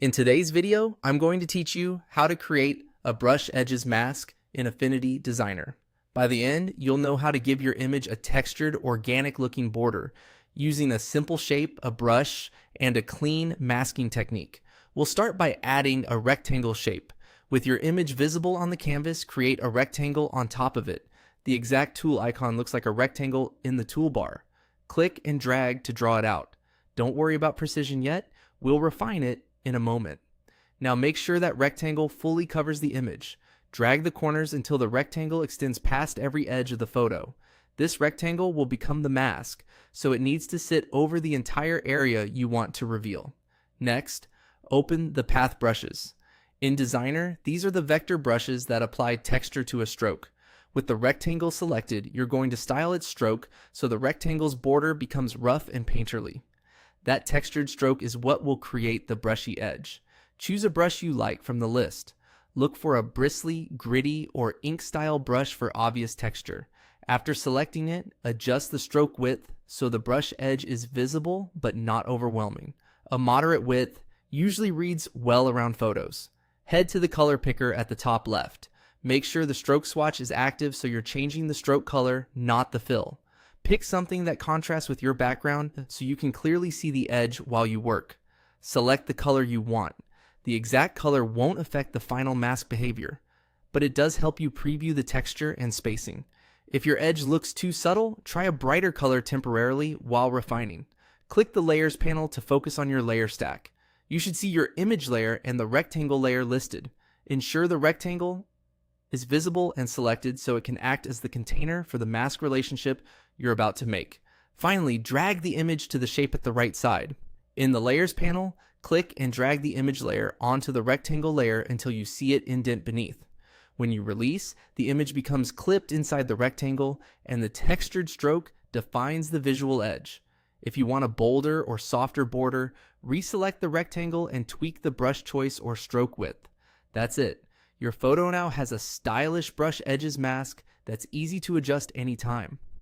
In today's video, I'm going to teach you how to create a brush edges mask in Affinity Designer. By the end, you'll know how to give your image a textured, organic looking border using a simple shape, a brush, and a clean masking technique. We'll start by adding a rectangle shape. With your image visible on the canvas, create a rectangle on top of it. The exact tool icon looks like a rectangle in the toolbar. Click and drag to draw it out. Don't worry about precision yet. We'll refine it in a moment. Now make sure that rectangle fully covers the image. Drag the corners until the rectangle extends past every edge of the photo. This rectangle will become the mask, so it needs to sit over the entire area you want to reveal. Next, open the path brushes. In Designer, these are the vector brushes that apply texture to a stroke. With the rectangle selected, you're going to style its stroke so the rectangle's border becomes rough and painterly. That textured stroke is what will create the brushy edge. Choose a brush you like from the list. Look for a bristly, gritty, or ink-style brush for obvious texture. After selecting it, adjust the stroke width so the brush edge is visible but not overwhelming. A moderate width usually reads well around photos. Head to the color picker at the top left. Make sure the stroke swatch is active so you're changing the stroke color, not the fill. Pick something that contrasts with your background so you can clearly see the edge while you work. Select the color you want. The exact color won't affect the final mask behavior, but it does help you preview the texture and spacing. If your edge looks too subtle, try a brighter color temporarily while refining. Click the Layers panel to focus on your layer stack. You should see your image layer and the rectangle layer listed. Ensure the rectangle is visible and selected so it can act as the container for the mask relationship you're about to make. Finally, drag the image to the shape at the right side. In the Layers panel, click and drag the image layer onto the rectangle layer until you see it indent beneath. When you release, the image becomes clipped inside the rectangle and the textured stroke defines the visual edge. If you want a bolder or softer border, reselect the rectangle and tweak the brush choice or stroke width. That's it. Your photo now has a stylish brush edges mask that's easy to adjust anytime.